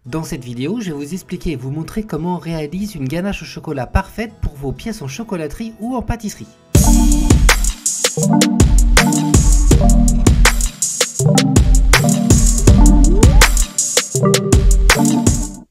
Dans cette vidéo, je vais vous expliquer et vous montrer comment on réalise une ganache au chocolat parfaite pour vos pièces en chocolaterie ou en pâtisserie.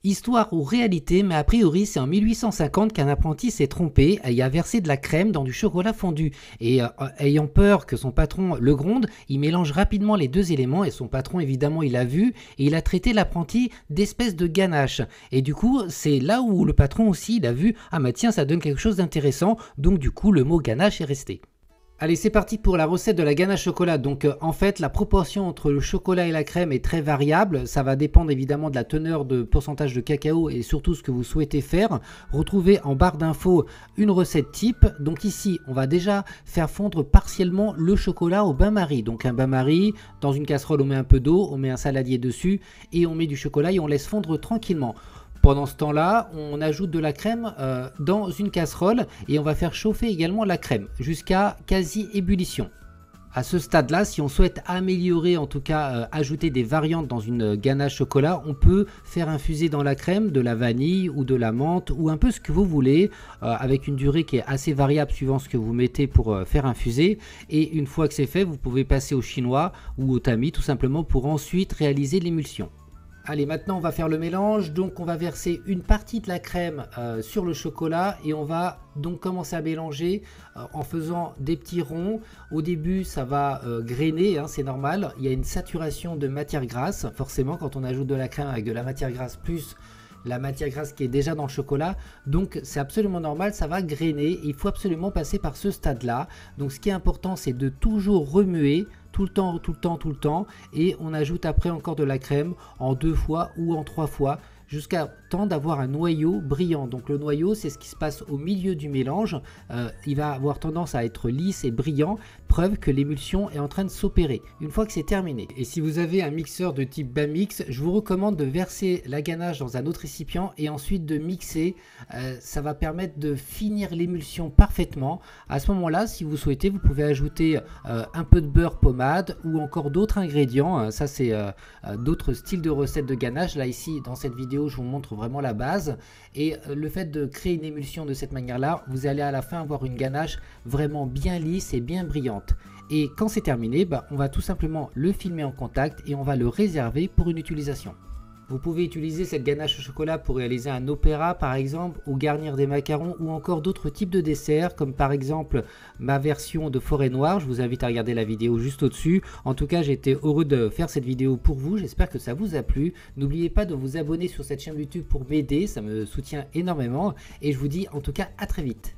Histoire ou réalité, mais a priori c'est en 1850 qu'un apprenti s'est trompé et a versé de la crème dans du chocolat fondu. Et ayant peur que son patron le gronde, il mélange rapidement les deux éléments et son patron évidemment il a vu et il a traité l'apprenti d'espèce de ganache. Et du coup c'est là où le patron aussi il a vu « Ah bah tiens ça donne quelque chose d'intéressant » donc du coup le mot ganache est resté. Allez, c'est parti pour la recette de la ganache chocolat. Donc en fait, la proportion entre le chocolat et la crème est très variable. Ça va dépendre évidemment de la teneur de pourcentage de cacao et surtout ce que vous souhaitez faire. Retrouvez en barre d'infos une recette type. Donc ici, on va déjà faire fondre partiellement le chocolat au bain-marie. Donc un bain-marie, dans une casserole, on met un peu d'eau, on met un saladier dessus et on met du chocolat et on laisse fondre tranquillement. Pendant ce temps-là, on ajoute de la crème dans une casserole et on va faire chauffer également la crème jusqu'à quasi ébullition. À ce stade-là, si on souhaite améliorer, en tout cas ajouter des variantes dans une ganache chocolat, on peut faire infuser dans la crème de la vanille ou de la menthe ou un peu ce que vous voulez, avec une durée qui est assez variable suivant ce que vous mettez pour faire infuser. Et une fois que c'est fait, vous pouvez passer au chinois ou au tamis tout simplement pour ensuite réaliser l'émulsion. Allez, maintenant on va faire le mélange. Donc on va verser une partie de la crème sur le chocolat et on va donc commencer à mélanger en faisant des petits ronds. Au début ça va grainer, hein, c'est normal. Il y a une saturation de matière grasse, forcément quand on ajoute de la crème avec de la matière grasse plus la matière grasse qui est déjà dans le chocolat, donc c'est absolument normal, ça va grainer. Il faut absolument passer par ce stade là. Donc ce qui est important, c'est de toujours remuer tout le temps et on ajoute après encore de la crème en 2 fois ou en 3 fois jusqu'à temps d'avoir un noyau brillant. Donc le noyau, c'est ce qui se passe au milieu du mélange. Il va avoir tendance à être lisse et brillant, preuve que l'émulsion est en train de s'opérer. Une fois que c'est terminé, et si vous avez un mixeur de type Bamix, je vous recommande de verser la ganache dans un autre récipient et ensuite de mixer. Ça va permettre de finir l'émulsion parfaitement. À ce moment-là, si vous souhaitez, vous pouvez ajouter un peu de beurre pommade ou encore d'autres ingrédients. Ça, c'est d'autres styles de recettes de ganache. Là, ici, dans cette vidéo, je vous montre vraiment la base. Et le fait de créer une émulsion de cette manière-là, vous allez à la fin avoir une ganache vraiment bien lisse et bien brillante. Et quand c'est terminé, on va tout simplement le filmer en contact et on va le réserver pour une utilisation. Vous pouvez utiliser cette ganache au chocolat pour réaliser un opéra par exemple, ou garnir des macarons ou encore d'autres types de desserts comme par exemple ma version de forêt noire. Je vous invite à regarder la vidéo juste au-dessus. En tout cas, j'ai été heureux de faire cette vidéo pour vous. J'espère que ça vous a plu. N'oubliez pas de vous abonner sur cette chaîne YouTube pour m'aider, ça me soutient énormément. Et je vous dis en tout cas à très vite.